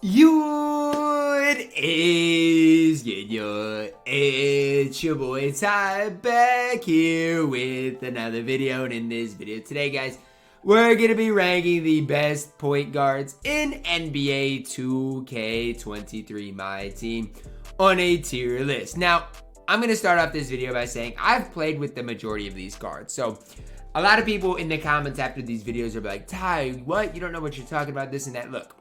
It's your boy Ty back here with another video, and in this video today, guys, we're gonna be ranking the best point guards in NBA 2K23 MyTEAM on a tier list. Now, I'm gonna start off this video by saying I've played with the majority of these guards, so a lot of people in the comments after these videos are like, Ty, what? You don't know what you're talking about, this and that. Look,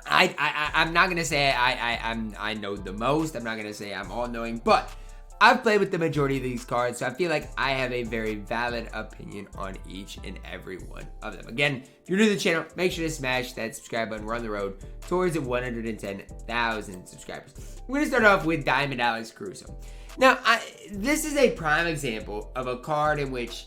I'm not gonna say I know the most. I'm not gonna say I'm all knowing, but I've played with the majority of these cards, so I feel like I have a very valid opinion on each and every one of them. Again, if you're new to the channel, make sure to smash that subscribe button. We're on the road towards 110,000 subscribers. We're gonna start off with Diamond Alex Caruso. Now, this is a prime example of a card in which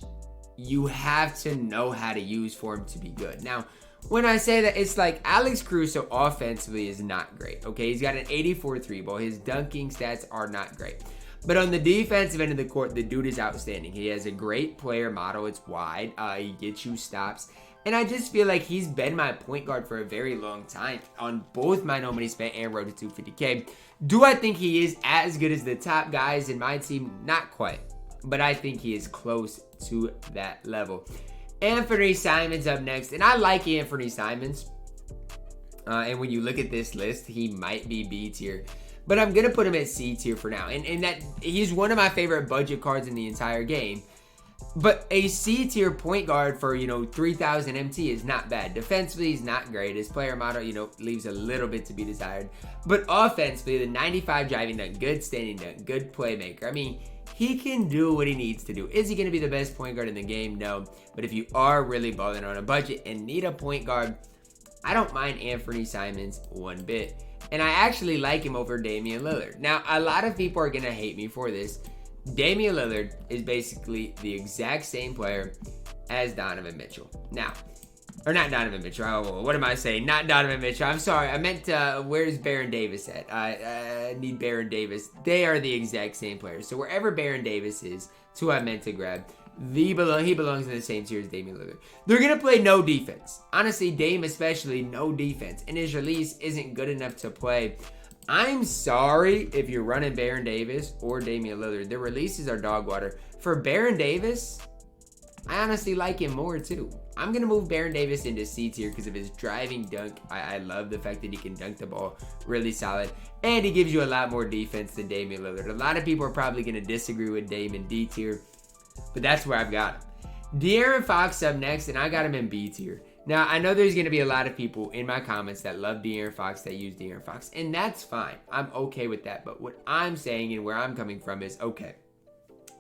you have to know how to use for him to be good. Now, when I say that, it's like Alex Caruso offensively is not great, okay? He's got an 84 3-ball. His dunking stats are not great. But on the defensive end of the court, the dude is outstanding. He has a great player model. It's wide. He gets you stops. And I just feel like he's been my point guard for a very long time on both my No Money Spent and Road to 250K. Do I think he is as good as the top guys in my team? Not quite. But I think he is close to that level. Anthony Simons up next, and I like Anthony Simons. And when you look at this list, he might be B tier, but I'm gonna put him at C tier for now. And that he's one of my favorite budget cards in the entire game. But a C tier point guard for 3,000 MT is not bad. Defensively, he's not great. His player model leaves a little bit to be desired. But offensively, the 95 driving dunk, good standing dunk, good playmaker. I mean, he can do what he needs to do. Is he going to be the best point guard in the game? No. But if you are really balling on a budget and need a point guard, I don't mind Anthony Simons one bit. And I actually like him over Damian Lillard. Now, a lot of people are going to hate me for this. Damian Lillard is basically the exact same player as Donovan Mitchell. Now, or not Donovan Mitchell. Oh, what am I saying? Not Donovan Mitchell. I'm sorry. I meant, where's Baron Davis at? I need Baron Davis. They are the exact same players. So wherever Baron Davis is, it's who I meant to grab. He belongs in the same tier as Damian Lillard. They're going to play no defense. Honestly, Dame especially, no defense. And his release isn't good enough to play. I'm sorry if you're running Baron Davis or Damian Lillard. Their releases are dog water. For Baron Davis, I honestly like him more too. I'm going to move Baron Davis into C tier because of his driving dunk. I love the fact that he can dunk the ball really solid. And he gives you a lot more defense than Damian Lillard. A lot of people are probably going to disagree with Dame in D tier, but that's where I've got him. De'Aaron Fox up next, and I got him in B tier. Now, I know there's going to be a lot of people in my comments that love De'Aaron Fox, that use De'Aaron Fox, and that's fine. I'm okay with that. But what I'm saying and where I'm coming from is, okay,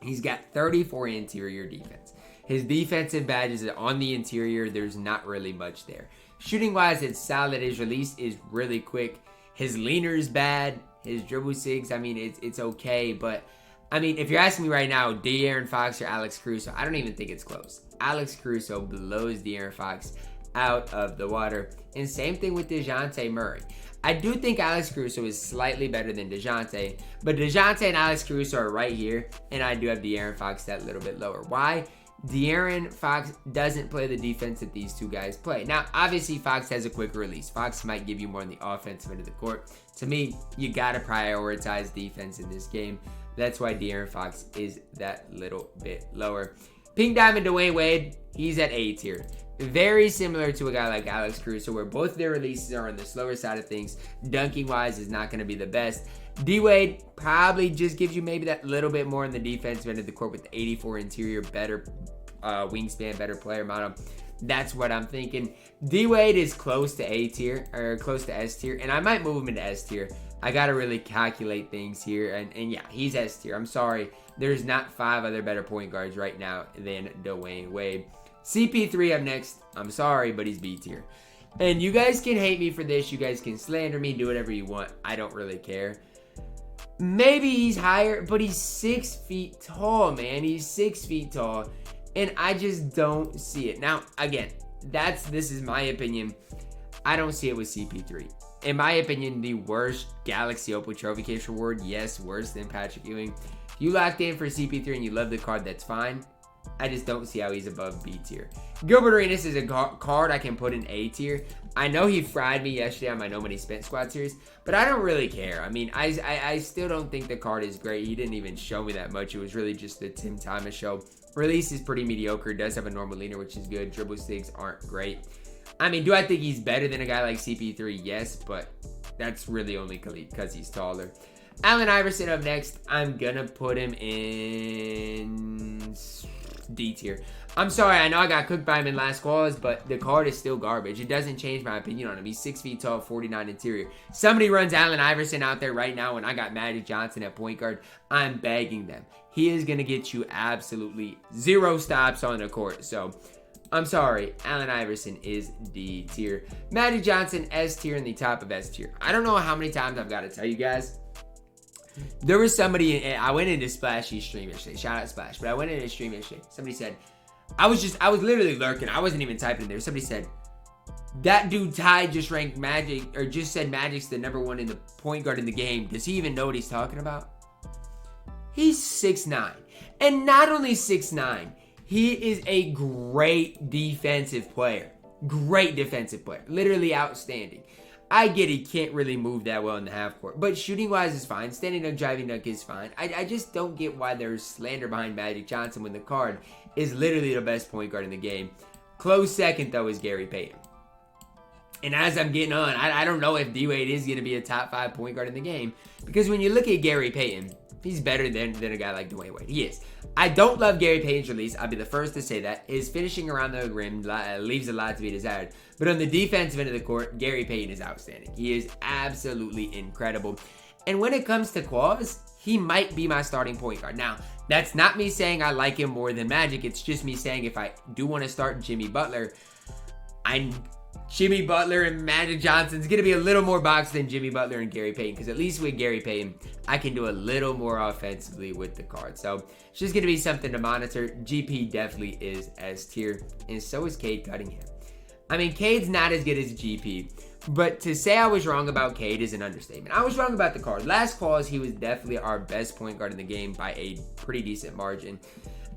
he's got 34 interior defense. His defensive badges are on the interior. There's not really much there. Shooting-wise, it's solid. His release is really quick. His leaner is bad. His dribble sigs, I mean, it's okay. But, I mean, if you're asking me right now, De'Aaron Fox or Alex Caruso, I don't even think it's close. Alex Caruso blows De'Aaron Fox out of the water. And same thing with DeJounte Murray. I do think Alex Caruso is slightly better than DeJounte, but DeJounte and Alex Caruso are right here, and I do have De'Aaron Fox that little bit lower. Why? De'Aaron Fox doesn't play the defense that these two guys play. Now, obviously, Fox has a quicker release. Fox might give you more on the offensive end of the court. To me, you got to prioritize defense in this game. That's why De'Aaron Fox is that little bit lower. Pink Diamond Dwayne Wade, he's at A tier. Very similar to a guy like Alex Caruso, where both their releases are on the slower side of things. Dunking-wise is not going to be the best. D-Wade probably just gives you maybe that little bit more on the defensive end of the court with the 84 interior, better wingspan, better player model. That's what I'm thinking. D-Wade is close to A tier, or close to S tier, and I might move him into S tier. I got to really calculate things here, and yeah, he's S tier. I'm sorry. There's not 5 other better point guards right now than Dwayne Wade. CP3 up next. I'm sorry, but he's B tier. And you guys can hate me for this. You guys can slander me, do whatever you want. I don't really care. Maybe he's higher, but he's 6 feet tall, man. He's 6 feet tall, and I just don't see it. Now, again, this is my opinion. I don't see it with CP3. In my opinion, the worst Galaxy Opal Trophy Case reward. Yes, worse than Patrick Ewing. If you locked in for CP3 and you love the card, that's fine. I just don't see how he's above B tier. Gilbert Arenas is a card I can put in A tier. I know he fried me yesterday on my No Money Spent Squad series, but I don't really care. I mean, I still don't think the card is great. He didn't even show me that much. It was really just the Tim Thomas show. Release is pretty mediocre. Does have a normal leaner, which is good. Dribble sticks aren't great. I mean, do I think he's better than a guy like CP3? Yes, but that's really only because he's taller. Allen Iverson up next. I'm gonna put him in D tier. I'm sorry, I know I got cooked by him in last calls, but the card is still garbage. It doesn't change my opinion on him. He's 6 feet tall, 49 interior. Somebody runs Allen Iverson out there right now when I got Magic Johnson at point guard. I'm begging them. He is going to get you absolutely 0 stops on the court. So, I'm sorry, Allen Iverson is D tier. Magic Johnson, S tier, in the top of S tier. I don't know how many times I've got to tell you guys. There was somebody, I went into Splashy's stream yesterday. Shout out Splash. But I went into his stream yesterday. Somebody said, I was literally lurking. I wasn't even typing in there. Somebody said, that dude Ty just ranked Magic, or just said Magic's the #1 in the point guard in the game. Does he even know what he's talking about? He's 6'9". And not only 6'9", he is a great defensive player. Great defensive player. Literally outstanding. I get he can't really move that well in the half court, but shooting wise is fine. Standing dunk, driving dunk is fine. I just don't get why there's slander behind Magic Johnson when the card is literally the best point guard in the game. Close second though is Gary Payton. And as I'm getting on, I don't know if D-Wade is going to be a top 5 point guard in the game, because when you look at Gary Payton, he's better than a guy like Dwayne Wade. He is. I don't love Gary Payton's release. I'll be the first to say that. His finishing around the rim leaves a lot to be desired. But on the defensive end of the court, Gary Payton is outstanding. He is absolutely incredible. And when it comes to quals, he might be my starting point guard. Now, that's not me saying I like him more than Magic. It's just me saying if I do want to start Jimmy Butler, Jimmy Butler and Magic Johnson's going to be a little more boxed than Jimmy Butler and Gary Payton, because at least with Gary Payton, I can do a little more offensively with the card. So it's just going to be something to monitor. GP definitely is S tier, and so is Cade Cunningham. I mean, Cade's not as good as GP, but to say I was wrong about Cade is an understatement. I was wrong about the card. Last calls, he was definitely our best point guard in the game by a pretty decent margin.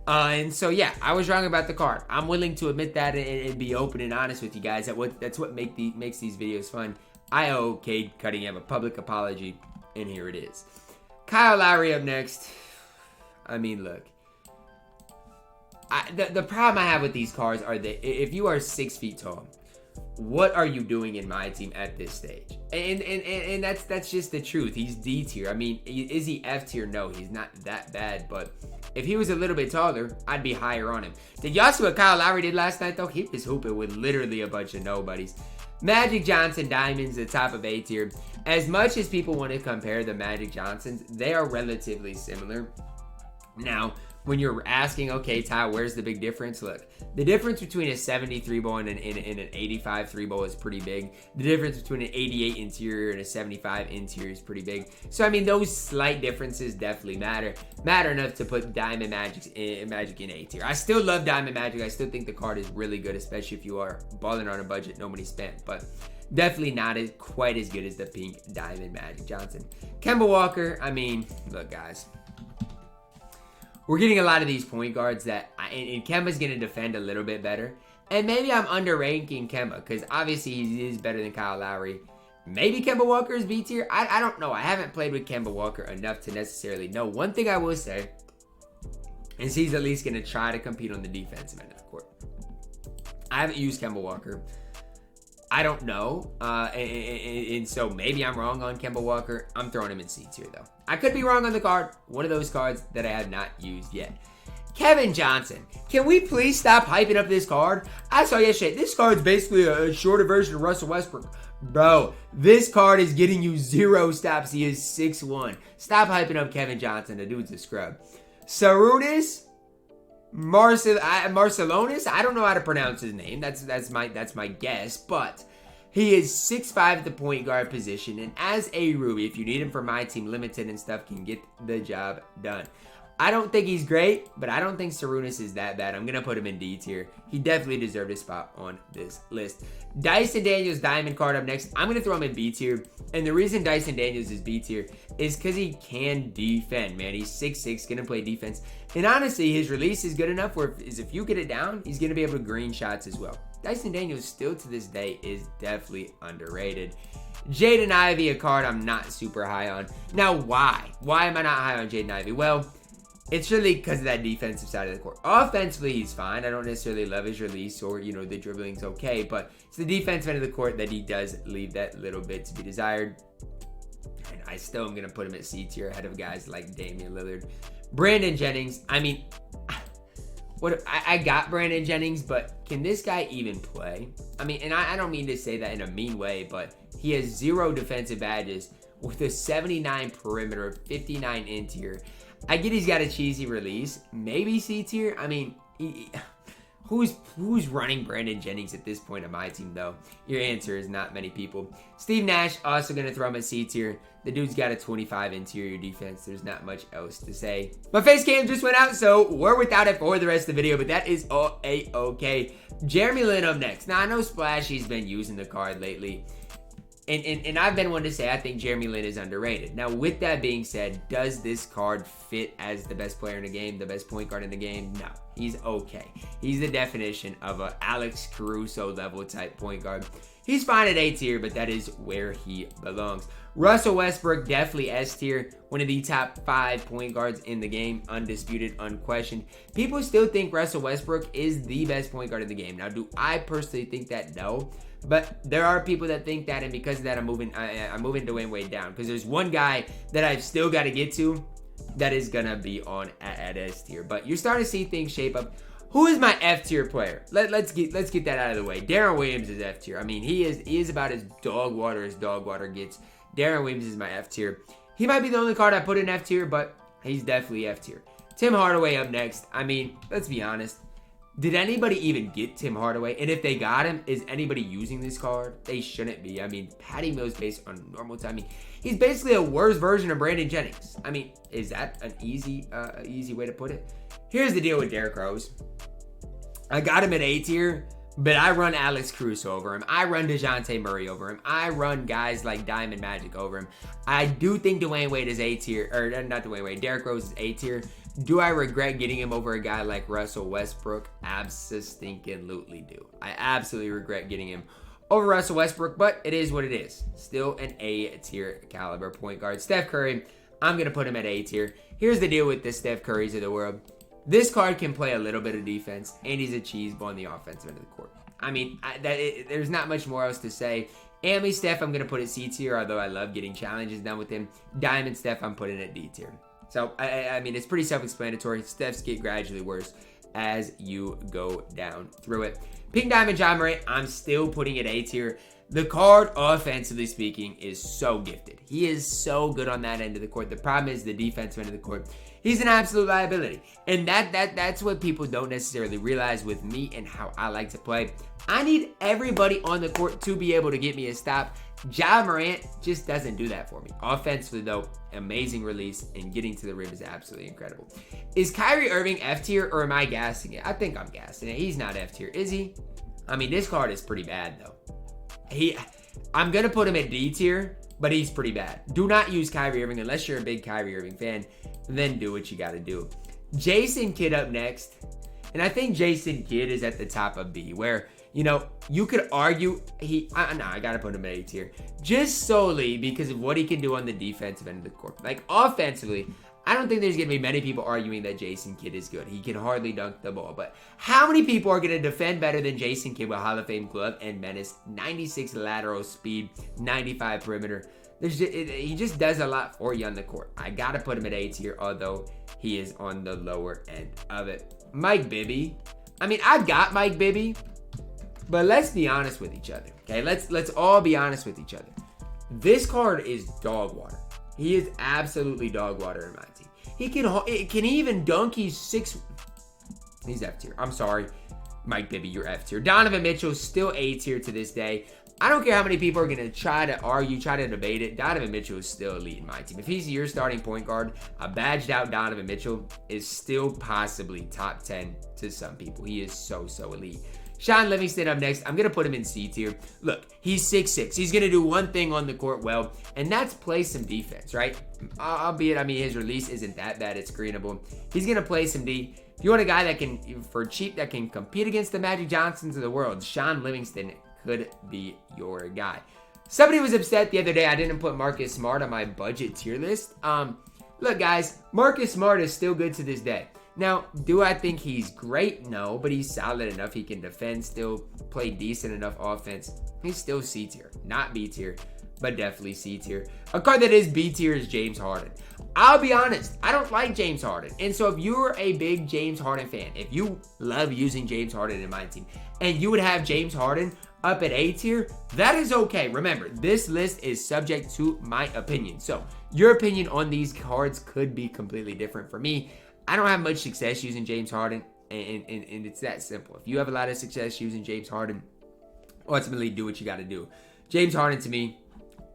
And so, yeah, I was wrong about the card. I'm willing to admit that and be open and honest with you guys. That's what makes these videos fun. I owe Cade Cunningham a public apology, and here it is. Kyle Lowry up next. I mean, look. The problem I have with these cards are that if you are 6 feet tall, what are you doing in my team at this stage? And that's just the truth. He's D tier. I mean, is he F tier? No, he's not that bad, but if he was a little bit taller, I'd be higher on him. Did y'all see what Kyle Lowry did last night, though? He was hooping with literally a bunch of nobodies. Magic Johnson Diamonds, the top of A tier. As much as people want to compare the Magic Johnsons, they are relatively similar. Now, when you're asking, okay, Ty, where's the big difference? Look, the difference between a 73 ball and an 85 3 ball is pretty big. The difference between an 88 interior and a 75 interior is pretty big. So, I mean, those slight differences definitely matter. Matter enough to put Diamond Magic in A tier. I still love Diamond Magic. I still think the card is really good, especially if you are balling on a budget, no money spent. But definitely not quite as good as the pink Diamond Magic Johnson. Kemba Walker, I mean, look, guys. We're getting a lot of these point guards that, and Kemba's going to defend a little bit better. And maybe I'm under-ranking Kemba, because obviously he is better than Kyle Lowry. Maybe Kemba Walker is B tier. I don't know. I haven't played with Kemba Walker enough to necessarily know. One thing I will say is he's at least going to try to compete on the defensive end of the court. I haven't used Kemba Walker. I don't know, and so maybe I'm wrong on Kemba Walker. I'm throwing him in C tier, though. I could be wrong on the card. One of those cards that I have not used yet. Kevin Johnson. Can we please stop hyping up this card? I saw yesterday, this card's basically a shorter version of Russell Westbrook. Bro, this card is getting you 0 stops. He is 6'1". Stop hyping up Kevin Johnson. The dude's a scrub. Sarunas Marcelonis, I don't know how to pronounce his name. That's my guess, but he is 6'5" at the point guard position, and as a Ruby, if you need him for my team, limited and stuff, can get the job done. I don't think he's great, but I don't think Sarunas is that bad. I'm going to put him in D tier. He definitely deserved a spot on this list. Dyson Daniels Diamond card up next. I'm going to throw him in B tier. And the reason Dyson Daniels is B tier is because he can defend, man. He's 6'6", going to play defense. And honestly, his release is good enough where if you get it down, he's going to be able to green shots as well. Dyson Daniels still to this day is definitely underrated. Jaden Ivey, a card I'm not super high on. Now, why? Why am I not high on Jaden Ivey? Well, it's really because of that defensive side of the court. Offensively, he's fine. I don't necessarily love his release or, you know, the dribbling's okay. But it's the defensive end of the court that he does leave that little bit to be desired. And I still am going to put him at C tier ahead of guys like Damian Lillard. Brandon Jennings, I mean, I got Brandon Jennings, but can this guy even play? I mean, and I don't mean to say that in a mean way, but he has 0 defensive badges with a 79 perimeter, 59 interior. I get he's got a cheesy release, maybe C tier. I mean, who's running Brandon Jennings at this point on my team, though? Your answer is not many people. Steve Nash, also going to throw him a C tier. The dude's got a 25 interior defense. There's not much else to say. My face cam just went out, so we're without it for the rest of the video, but that is all A-okay. Jeremy Lin up next. Now, I know Splashy's been using the card lately, and I've been one to say I think Jeremy Lin is underrated. Now, with that being said, does this card fit as the best player in the game, the best point guard in the game? No, he's okay. He's the definition of a Alex Caruso level type point guard. He's fine at A tier, but that is where he belongs. Russell Westbrook, definitely S tier. One of the top 5 point guards in the game. Undisputed, unquestioned. People still think Russell Westbrook is the best point guard in the game. Now, do I personally think that? No. But there are people that think that, and because of that, I'm moving Dwayne Wade down. Because there's one guy that I've still got to get to that is going to be on at S tier. But you're starting to see things shape up. Who is my F tier player? Let's get that out of the way. Deron Williams is F tier. I mean, he is about as dog water gets. Deron Williams is my F tier. He might be the only card I put in F tier, but he's definitely F tier. Tim Hardaway up next. I mean, let's be honest. Did anybody even get Tim Hardaway? And if they got him, is anybody using this card? They shouldn't be. I mean, Patty Mills based on normal timing. He's basically a worse version of Brandon Jennings. I mean, is that an easy way to put it? Here's the deal with Derrick Rose. I got him at A tier, but I run Alex Caruso over him. I run DeJounte Murray over him. I run guys like Diamond Magic over him. I do think Dwayne Wade is A tier, or not Dwayne Wade, Derrick Rose is A tier. Do I regret getting him over a guy like Russell Westbrook? Absolutely do. I absolutely regret getting him over Russell Westbrook, but it is what it is. Still an A tier caliber point guard. Steph Curry, I'm going to put him at A tier. Here's the deal with the Steph Currys of the world. This card can play a little bit of defense, and he's a cheese ball on the offensive end of the court. I mean, there's not much more else to say. Amly Steph, I'm going to put at C tier, although I love getting challenges done with him. Diamond Steph, I'm putting at D tier. So, I mean, it's pretty self-explanatory. Stephs get gradually worse as you go down through it. Pink Diamond John Morant, I'm still putting at A tier. The card, offensively speaking, is so gifted. He is so good on that end of the court. The problem is the defensive end of the court. He's an absolute liability. And that's what people don't necessarily realize with me and how I like to play. I need everybody on the court to be able to get me a stop. Ja Morant just doesn't do that for me. Offensively, though, amazing release, and getting to the rim is absolutely incredible. Is Kyrie Irving F tier, or am I gassing it? I think I'm gassing it. He's not F tier, is he? I mean, this card is pretty bad, though. I'm going to put him at D tier, but he's pretty bad. Do not use Kyrie Irving unless you're a big Kyrie Irving fan. Then do what you got to do. Jason Kidd up next. And I think Jason Kidd is at the top of B, where, you know, you could argue I got to put him at A tier. Just solely because of what he can do on the defensive end of the court. Like, offensively, I don't think there's going to be many people arguing that Jason Kidd is good. He can hardly dunk the ball. But how many people are going to defend better than Jason Kidd with Hall of Fame glove and menace, 96 lateral speed, 95 perimeter? He just does a lot for you on the court. I got to put him at A tier, although he is on the lower end of it. Mike Bibby. I mean, I've got Mike Bibby, but let's be honest with each other. Okay, let's all be honest with each other. This card is dog water. He is absolutely dog water in my team. He can even dunk. He's F tier. I'm sorry, Mike Bibby, you're F tier. Donovan Mitchell still A tier to this day. I don't care how many people are going to try to argue, try to debate it. Donovan Mitchell is still elite in my team. If he's your starting point guard, a badged out Donovan Mitchell is still possibly top 10 to some people. He is so elite. Sean Livingston up next. I'm going to put him in C tier. Look, he's 6'6". He's going to do one thing on the court well, and that's play some defense, right? Albeit, I mean, his release isn't that bad. It's screenable. He's going to play some D. If you want a guy that can, for cheap, that can compete against the Magic Johnsons of the world, Sean Livingston could be your guy. Somebody was upset the other day I didn't put Marcus Smart on my budget tier list. Look, guys, Marcus Smart is still good to this day. Now, do I think he's great? No, but he's solid enough. He can defend, still play decent enough offense. He's still C tier, not B tier, but definitely C tier. A card that is B tier is James Harden. I'll be honest, I don't like James Harden. And so if you're a big James Harden fan, if you love using James Harden in my team, and you would have James Harden up at A tier, that is okay. Remember, this list is subject to my opinion. So your opinion on these cards could be completely different. For me, I don't have much success using James Harden, and it's that simple. If you have a lot of success using James Harden, ultimately do what you got to do. James Harden, to me,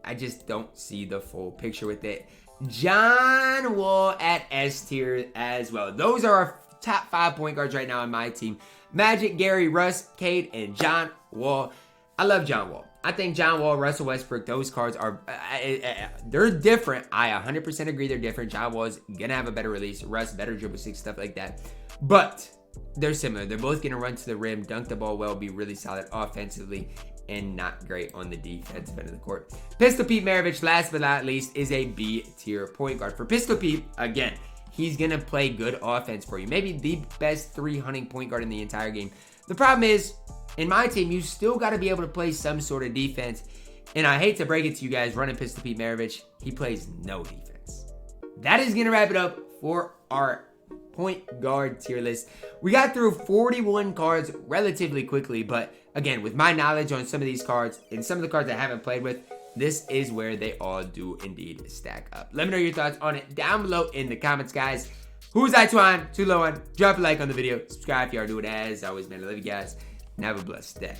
I just don't see the full picture with it. John Wall at S tier as well. Those are our top 5 point guards right now on my team. Magic, Gary, Russ, Cade, and John Wall. I love John Wall. I think John Wall, Russell Westbrook, those cards are, they're different. I 100% agree they're different. John Wall is going to have a better release. Russ, better dribble six, stuff like that. But they're similar. They're both going to run to the rim, dunk the ball well, be really solid offensively, and not great on the defensive end of the court. Pistol Pete Maravich, last but not least, is a B tier point guard. For Pistol Pete, again, he's going to play good offense for you. Maybe the best 300 point guard in the entire game. The problem is, in my team, you still got to be able to play some sort of defense. And I hate to break it to you guys, running Pistol Pete Maravich, he plays no defense. That is going to wrap it up for our point guard tier list. We got through 41 cards relatively quickly, but again, with my knowledge on some of these cards and some of the cards I haven't played with, this is where they all do indeed stack up. Let me know your thoughts on it down below in the comments, guys. Who's I too on, too low on? Drop a like on the video. Subscribe if you are doing it. As always, man, I love you guys. And have a blessed day.